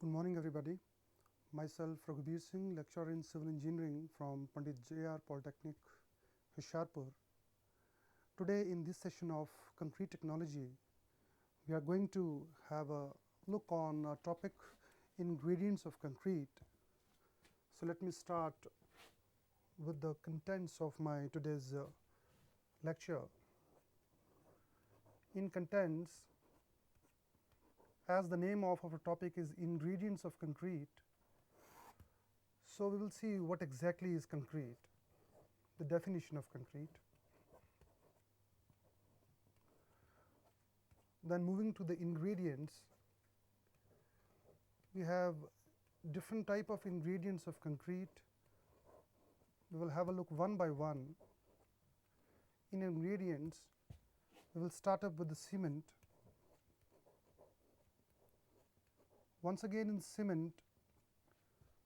Good morning, everybody. Myself, Raghuvir Singh, lecturer in civil engineering from Pandit J.R. Polytechnic, Hoshiarpur. Today, in this session of concrete technology, we are going to have a look on a topic ingredients of concrete. So, let me start with the contents of my today's lecture. In contents, as the name of our topic is ingredients of concrete, so we will see what exactly is concrete, the definition of concrete. Then moving to the ingredients, we have different type of ingredients of concrete. We will have a look one by one. In ingredients, we will start up with the cement. Once again in cement,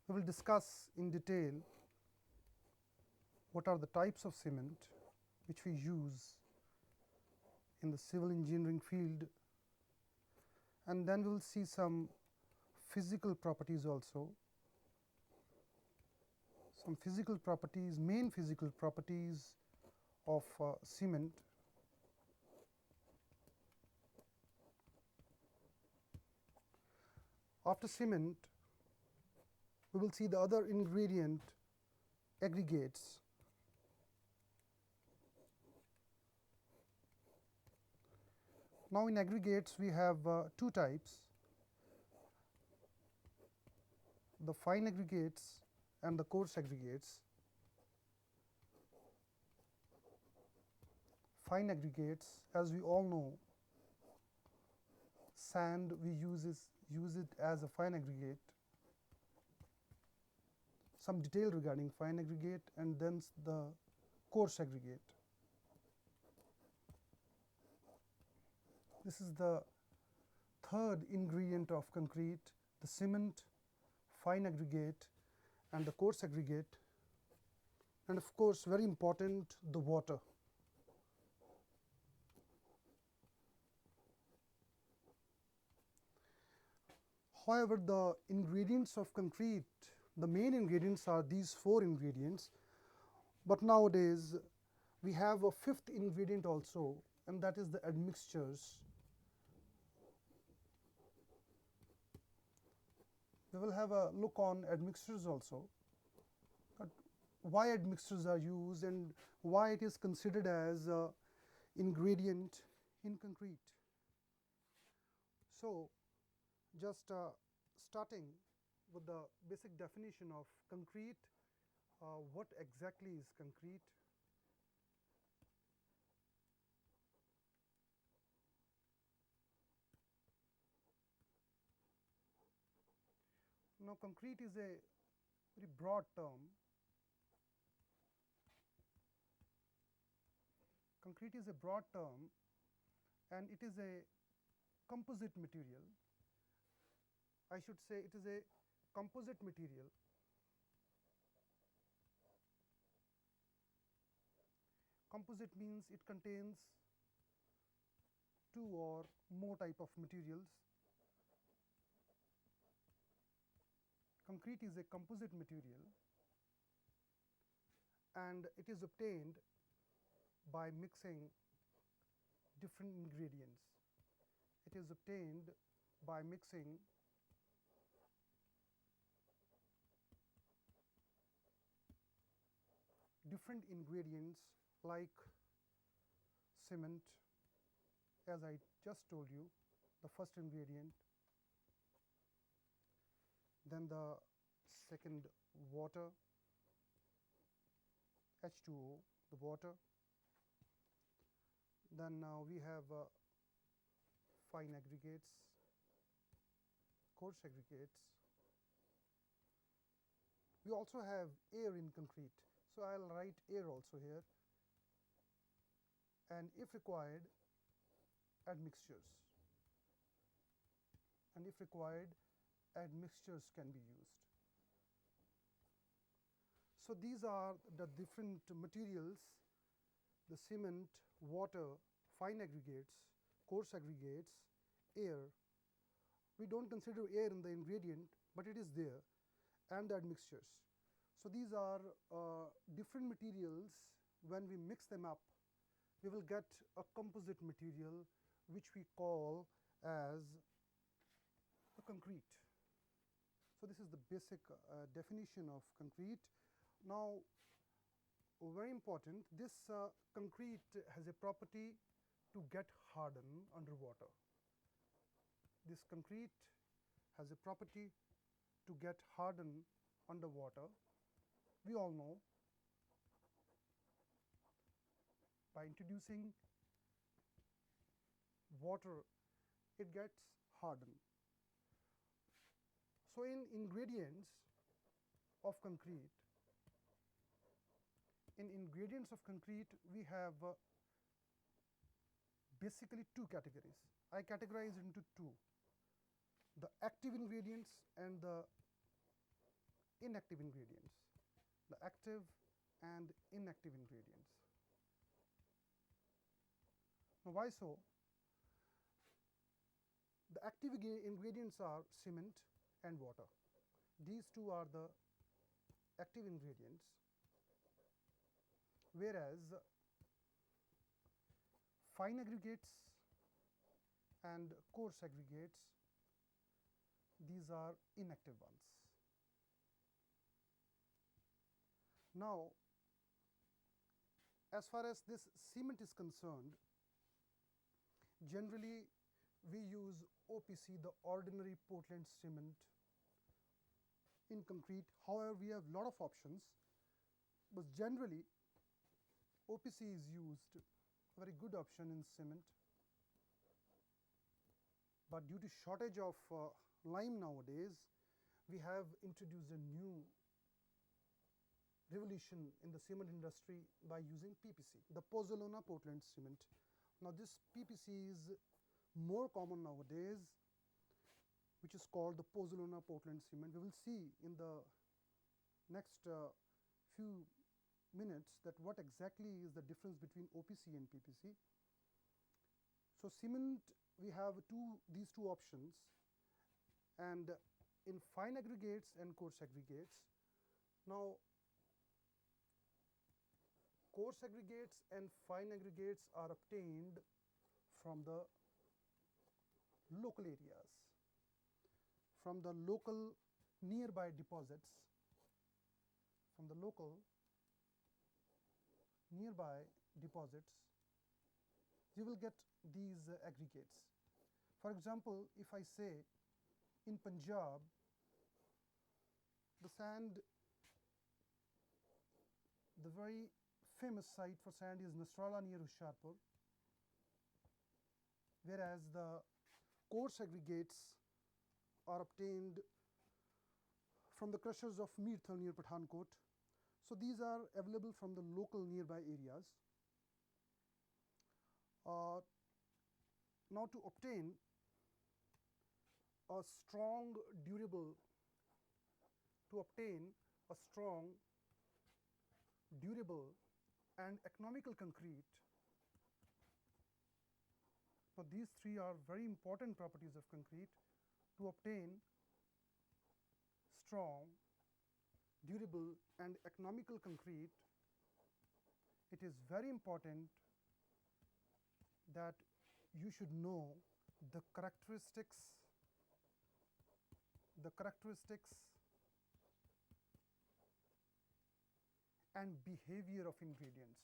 we will discuss in detail what are the types of cement which we use in the civil engineering field, and then we will see some physical properties also, some physical properties, main physical properties of cement. After cement, we will see the other ingredient, aggregates. Now, in aggregates, we have two types, the fine aggregates and the coarse aggregates. Fine aggregates, as we all know, sand we use it as a fine aggregate. Some detail regarding fine aggregate and then the coarse aggregate. This is the third ingredient of concrete, the cement, fine aggregate and the coarse aggregate, and of course, very important, the water. However, the ingredients of concrete, the main ingredients are these four ingredients, but nowadays we have a fifth ingredient also, and that is the admixtures. We will have a look on admixtures also, why admixtures are used and why it is considered as an ingredient in concrete. So, just starting with the basic definition of concrete, what exactly is concrete? Now, concrete is a very broad term. Concrete is a broad term and it is a composite material. I should say it is a composite material. Composite means it contains two or more type of materials. Concrete is a composite material and it is obtained by mixing different ingredients. It is obtained by mixing different ingredients like cement, as I just told you, the first ingredient, then the second water, H2O, the water, then now we have fine aggregates, coarse aggregates. We also have air in concrete, so I will write air also here, and if required, admixtures, and if required, admixtures can be used. So, these are the different materials, the cement, water, fine aggregates, coarse aggregates, air, we don't consider air in the ingredient, but it is there, and the admixtures. So these are different materials. When we mix them up, we will get a composite material which we call as a concrete. So this is the basic definition of concrete. Now, very important, this concrete has a property to get hardened underwater. This concrete has a property to get hardened underwater. We all know by introducing water, it gets hardened. So in ingredients of concrete, we have basically two categories. I categorize into two: the active ingredients and the inactive ingredients. The active and inactive ingredients. Now, why so? The active ingredients are cement and water. These two are the active ingredients, whereas fine aggregates and coarse aggregates, these are inactive ones. Now, as far as this cement is concerned, generally we use OPC, the ordinary Portland cement, in concrete. However, we have lot of options, but generally OPC is used, a very good option in cement. But due to shortage of lime nowadays, we have introduced a new revolution in the cement industry by using PPC, the Pozzolana Portland cement. Now, this PPC is more common nowadays, which is called the Pozzolana Portland cement. We will see in the next few minutes that what exactly is the difference between OPC and PPC. So, cement, we have these two options, and in fine aggregates and coarse aggregates. Now, coarse aggregates and fine aggregates are obtained from the local areas, from the local nearby deposits, from the local nearby deposits, you will get these aggregates. For example, if I say in Punjab, the sand, the very famous site for sand is Nasrallah near Hoshiarpur, whereas the coarse aggregates are obtained from the crushers of Meerthal near Pathankot. So these are available from the local nearby areas. Now, to obtain a strong, durable, and economical concrete. Now, these three are very important properties of concrete. To obtain strong, durable, and economical concrete, it is very important that you should know the characteristics and behavior of ingredients.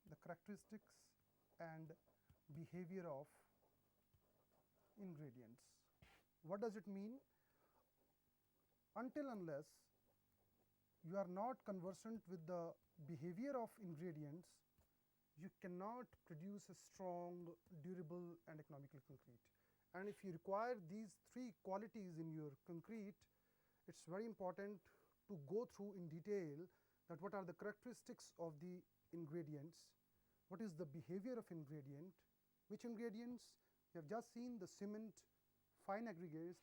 The characteristics and behavior of ingredients. What does it mean? Until unless you are not conversant with the behavior of ingredients, you cannot produce a strong, durable, and economical concrete. And if you require these three qualities in your concrete, it is very important to go through in detail that what are the characteristics of the ingredients, what is the behavior of ingredient, which ingredients. You have just seen the cement, fine aggregates,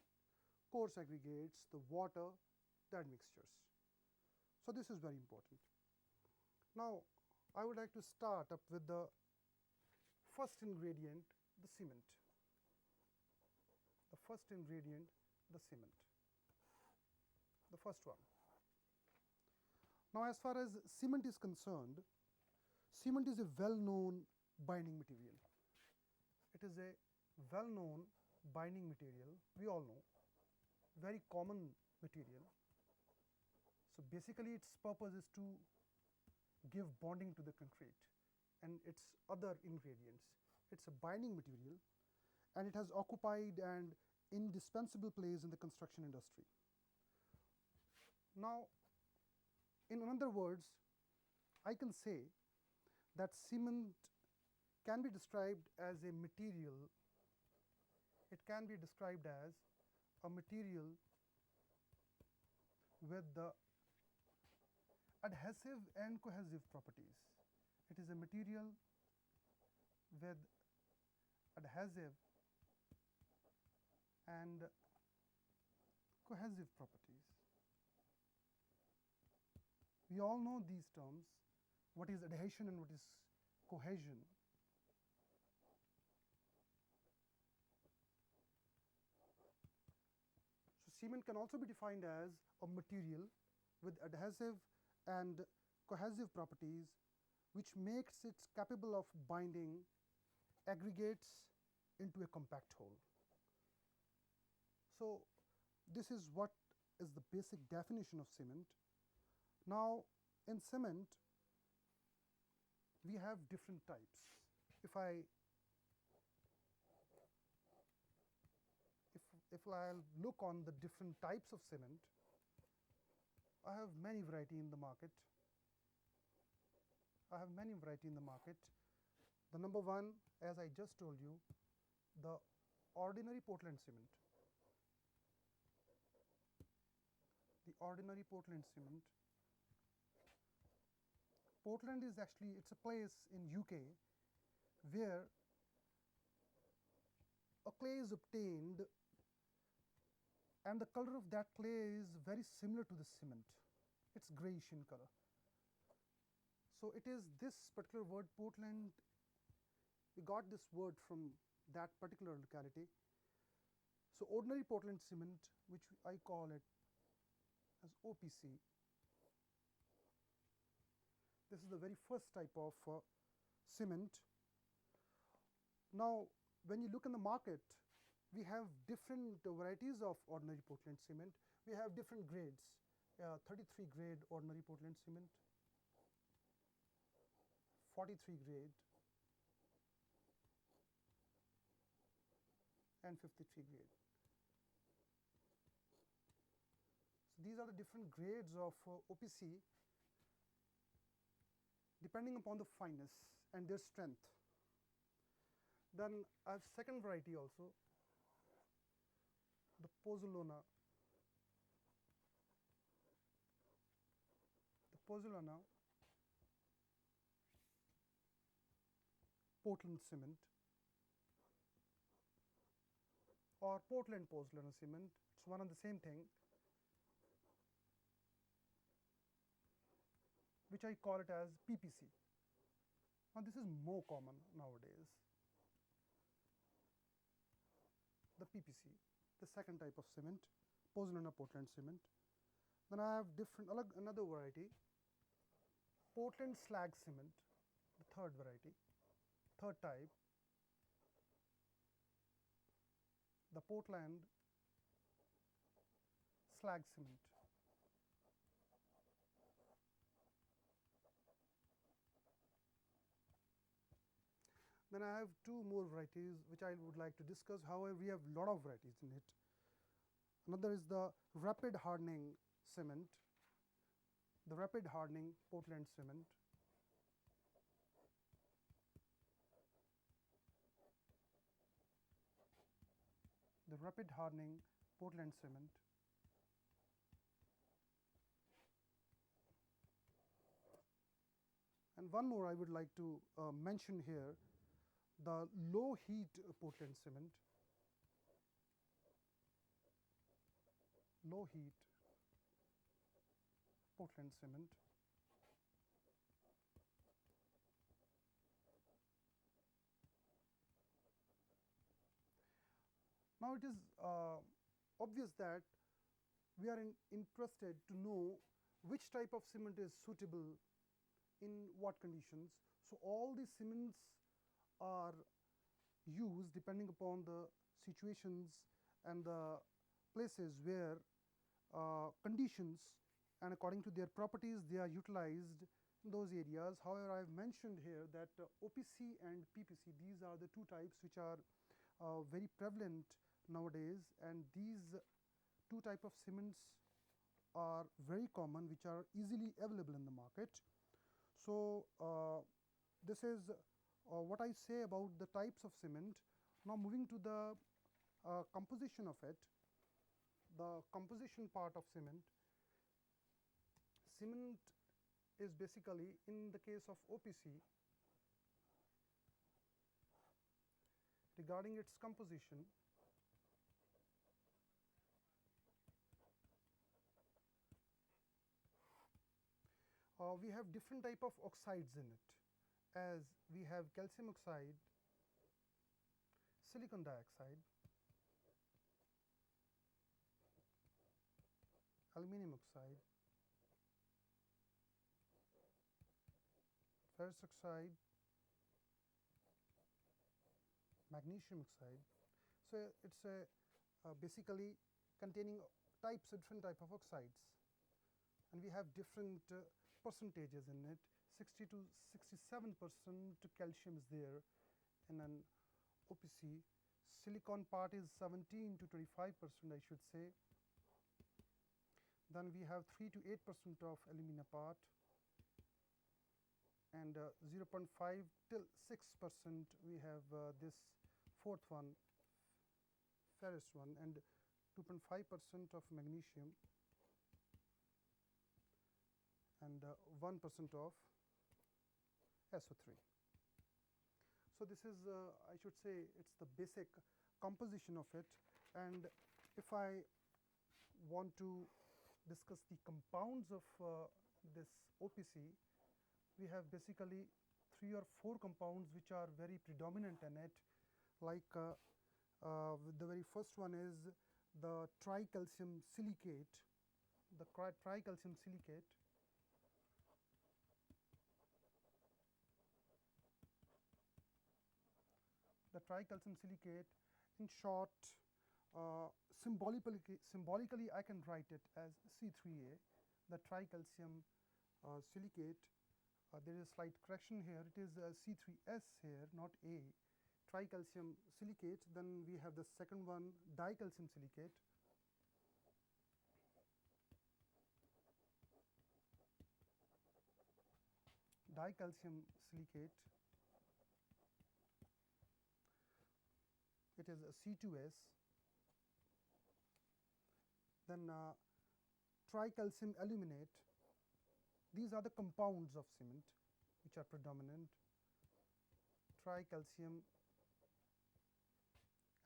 coarse aggregates, the water, the admixtures. So this is very important. Now, I would like to start up with the first ingredient, the cement. The first ingredient, the cement, the first one. Now, as far as cement is concerned, cement is a well-known binding material. It is a well-known binding material, we all know, very common material. So, basically its purpose is to give bonding to the concrete and its other ingredients. It is a binding material and it has occupied an indispensable place in the construction industry. Now, in other words, I can say that cement can be described as a material, it can be described as a material with the adhesive and cohesive properties. It is a material with adhesive and cohesive properties. We all know these terms, what is adhesion and what is cohesion. So, cement can also be defined as a material with adhesive and cohesive properties, which makes it capable of binding aggregates into a compact whole. So, this is what is the basic definition of cement. Now, in cement, we have different types. If I look on the different types of cement, I have many variety in the market. The number one, as I just told you, the ordinary Portland cement. The ordinary Portland cement. Portland is actually, it's a place in UK where a clay is obtained and the color of that clay is very similar to the cement. It's grayish in color. So, it is this particular word Portland, we got this word from that particular locality. So, ordinary Portland cement, which I call it as OPC, this is the very first type of cement. Now, when you look in the market, we have different varieties of ordinary Portland cement. We have different grades, 33 grade ordinary Portland cement, 43 grade and 53 grade. So, these are the different grades of OPC depending upon the fineness and their strength. Then I have second variety also, the Pozzolana. Portland cement or Portland Pozzolana cement, it is one and the same thing, which I call it as PPC. Now, this is more common nowadays, the PPC, the second type of cement, Pozzolana Portland cement. Then I have another variety, Portland slag cement, the third variety, third type, the Portland slag cement. Then I have two more varieties which I would like to discuss. However, we have lot of varieties in it. Another is the rapid hardening cement, the rapid hardening Portland cement. The rapid hardening Portland cement. And one more I would like to mention here, the low heat Portland cement, low heat Portland cement. Now, it is obvious that we are interested to know which type of cement is suitable in what conditions. So, all these cements are used depending upon the situations and the places where conditions, and according to their properties they are utilized in those areas. However, I have mentioned here that OPC and PPC, these are the two types which are very prevalent nowadays, and these two type of cements are very common, which are easily available in the market. So, this is what I say about the types of cement. Now, moving to the composition of it, the composition part of cement. Cement is basically, in the case of OPC, regarding its composition, we have different type of oxides in it, as we have calcium oxide, silicon dioxide, aluminum oxide, ferrous oxide, magnesium oxide. So, it is a basically containing types of different type of oxides, and we have different percentages in it. 60 to 67% calcium is there in an OPC. Silicon part is 17 to 25%, I should say. Then we have 3 to 8% of alumina part, and 0.5 till 6% we have this fourth one, ferrous one, and 2.5% of magnesium, and 1% of SO3. So, this is I should say it is the basic composition of it, and if I want to discuss the compounds of this OPC, we have basically 3 or 4 compounds which are very predominant in it, like the very first one is the tricalcium silicate. The tricalcium silicate, in short, symbolically I can write it as C3A, the tricalcium silicate. There is a slight correction here, it is C3S here, not A, tricalcium silicate. Then we have the second one, dicalcium silicate. Dicalcium silicate, it is a C2S. Then tricalcium aluminate. These are the compounds of cement which are predominant. Tricalcium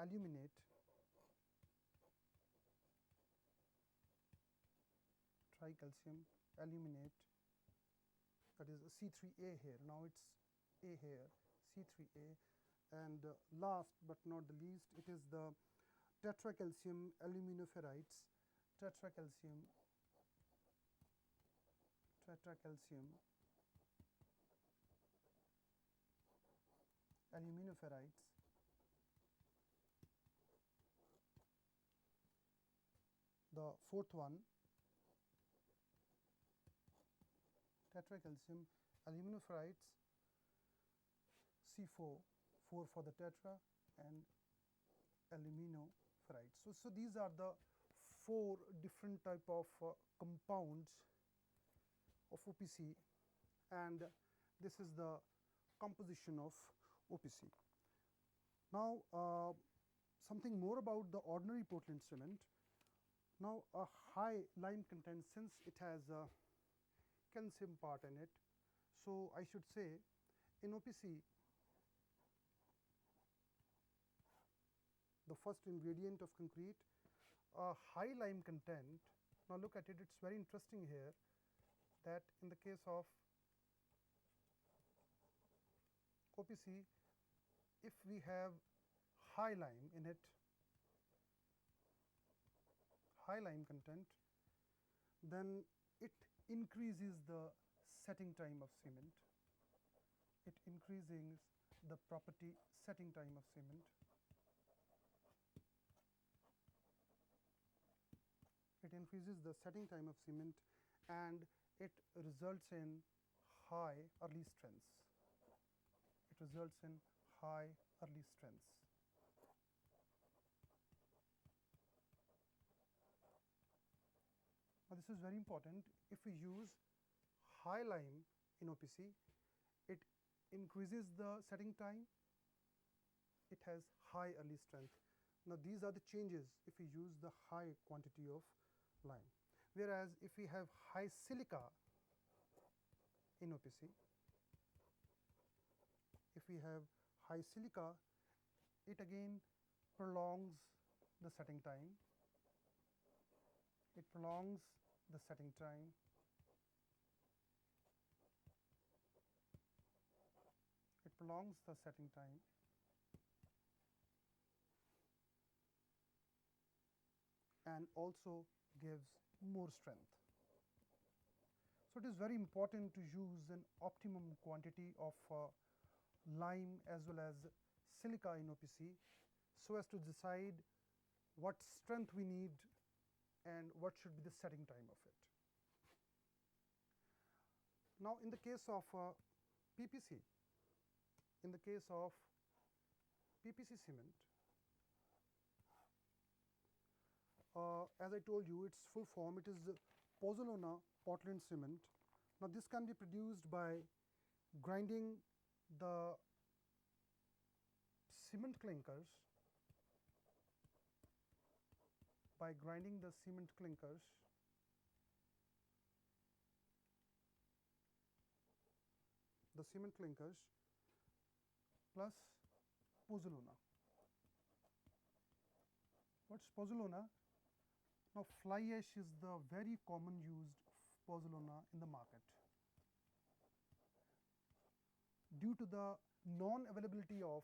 aluminate, tricalcium aluminate, that is C3A here. Now, it is A here, C3A, and last but not the least, it is the tetracalcium aluminoferrites, tetracalcium aluminoferrites, the fourth one, tetracalcium aluminoferrites, C4, 4 for the tetra, and aluminoferrites. So, these are the 4 different type of compounds of OPC, and this is the composition of OPC. Now, something more about the ordinary Portland cement. Now, a high lime content, since it has a calcium part in it. So, I should say in OPC, the first ingredient of concrete, a high lime content. Now, look at it, it is very interesting here that in the case of OPC, if we have high lime in it, high lime content, then it increases the setting time of cement. It increases the property setting time of cement. It increases the setting time of cement, and it results in high early strengths. It results in high early strengths. Now, this is very important. If we use high lime in OPC, it increases the setting time, it has high early strength. Now, these are the changes if we use the high quantity of lime, whereas if we have high silica in OPC, if we have high silica, it again prolongs the setting time. It prolongs the setting time. It prolongs the setting time. And also gives more strength. So, it is very important to use an optimum quantity of lime as well as silica in OPC, so as to decide what strength we need and what should be the setting time of it. Now, in the case of PPC, in the case of PPC cement, as I told you, its full form, it is pozzolana Portland cement. Now, this can be produced by grinding the cement clinkers, by grinding the cement clinkers plus pozzolana. What is pozzolana? Now, fly ash is the very common used pozzolana in the market. Due to the non availability of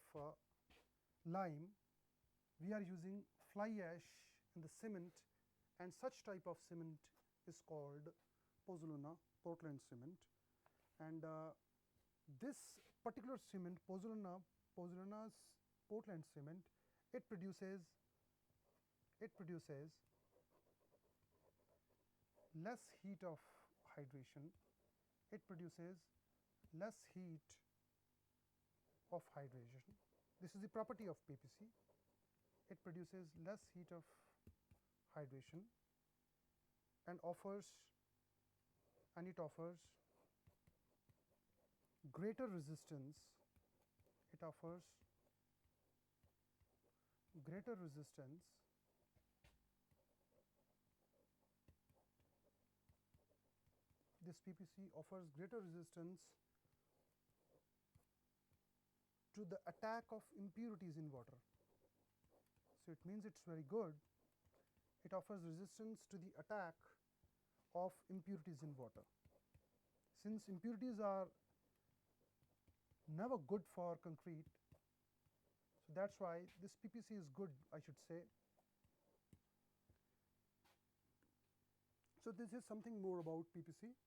lime, we are using fly ash in the cement, and such type of cement is called pozzolana Portland cement. And this particular cement, pozzolana's Portland cement, it produces less heat of hydration. It produces less heat of hydration. This is the property of PPC. It produces less heat of hydration and offers greater resistance. It offers greater resistance this PPC offers greater resistance to the attack of impurities in water. So, it means it is very good. It offers resistance to the attack of impurities in water. Since impurities are never good for concrete, so that is why this PPC is good, I should say. So, this is something more about PPC.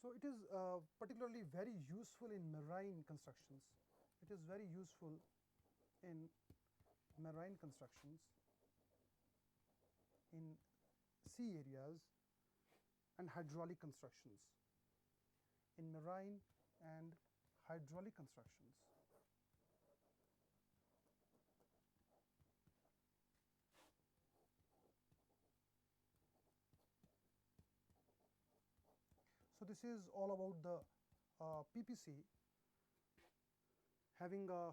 So, it is particularly very useful in marine constructions. It is very useful in marine constructions, in sea areas and hydraulic constructions, in marine and hydraulic constructions. So, this is all about the PPC, having a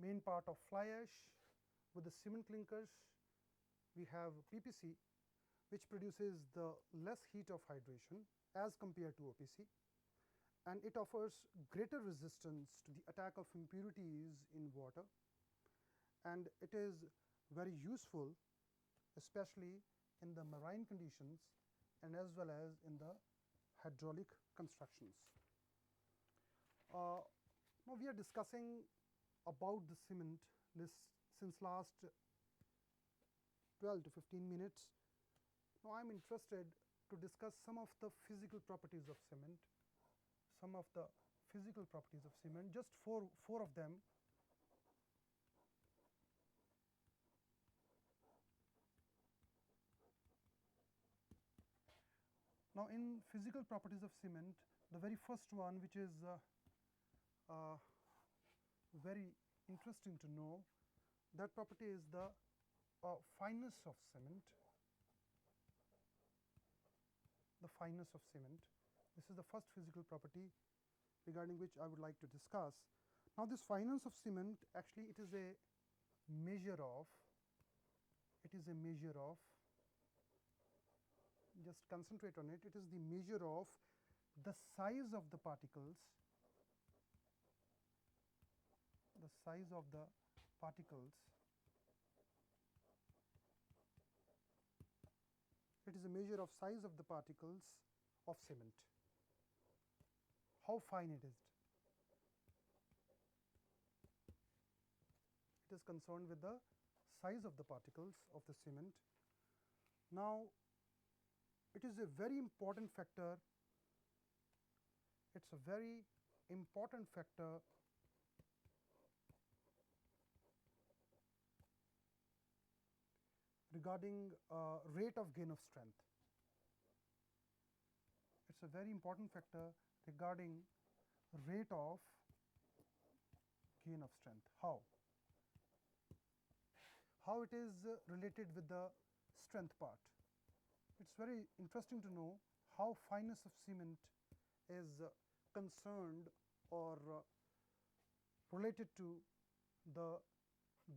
main part of fly ash with the cement clinkers. We have PPC, which produces the less heat of hydration as compared to OPC, and it offers greater resistance to the attack of impurities in water, and it is very useful especially in the marine conditions and as well as in the hydraulic constructions. Now, we are discussing about the cement since last 12 to 15 minutes, Now, I am interested to discuss some of the physical properties of cement, just four of them. Now, in physical properties of cement, the very first one, which is very interesting to know, that property is the fineness of cement. The fineness of cement. This is the first physical property regarding which I would like to discuss. Now, this fineness of cement, actually it is a measure of, just concentrate on it, it is the measure of the size of the particles, it is a measure of size of the particles of cement. How fine it is? It is concerned with the size of the particles of the cement. Now, it is a very important factor. It is a very important factor regarding rate of gain of strength. It is a very important factor regarding rate of gain of strength. How? How it is related with the strength part. It is very interesting to know how fineness of cement is concerned or related to the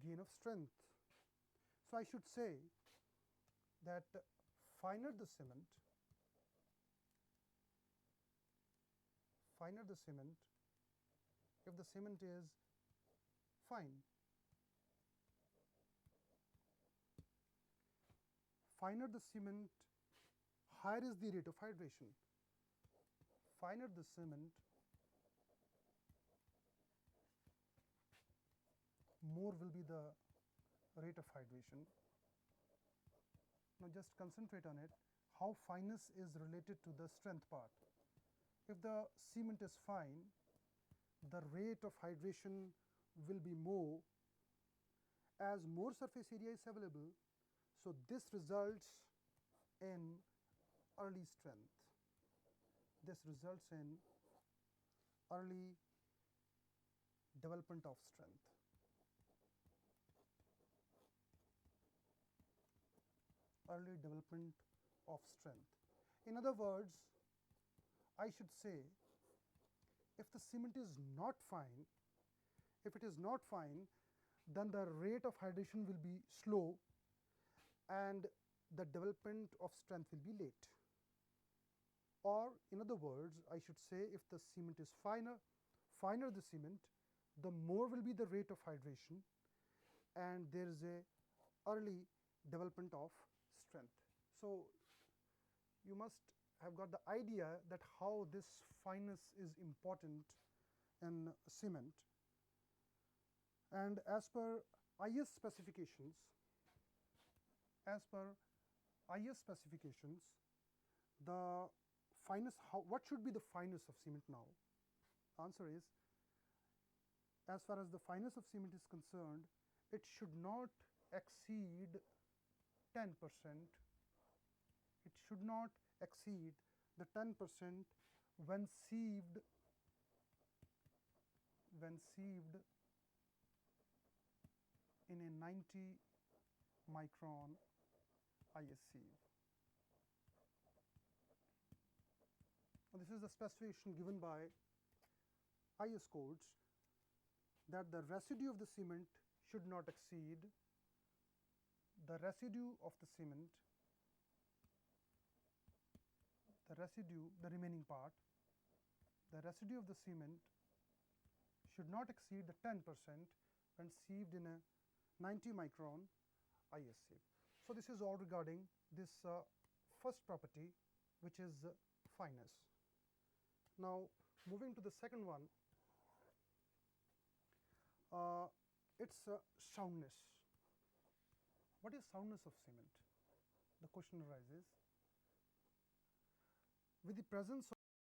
gain of strength. So, I should say that finer the cement, if the cement is fine, finer the cement, higher is the rate of hydration. Finer the cement, more will be the rate of hydration. Now, just concentrate on it, how fineness is related to the strength part. If the cement is fine, the rate of hydration will be more, as more surface area is available. So, this results in early strength. This results in early development of strength. Early development of strength. In other words, I should say, if the cement is not fine, then the rate of hydration will be slow and the development of strength will be late. Or in other words, I should say, if the cement is finer the cement, the more will be the rate of hydration and there is a early development of strength. So, you must have got the idea that how this fineness is important in cement. And as per IS specifications, the fineness, what should be the fineness of cement now? Answer is, as far as the fineness of cement is concerned, it should not exceed 10%. It should not exceed the 10% when sieved in a 90 micron IS sieve. Now, this is the specification given by IS codes, that the residue of the cement should not exceed the residue of the cement, the remaining part, the residue of the cement should not exceed the 10% when sieved in a 90 micron IS sieve. So, this is all regarding this first property, which is fineness. Now, moving to the second one, it is soundness. What is soundness of cement? the question arises, with the presence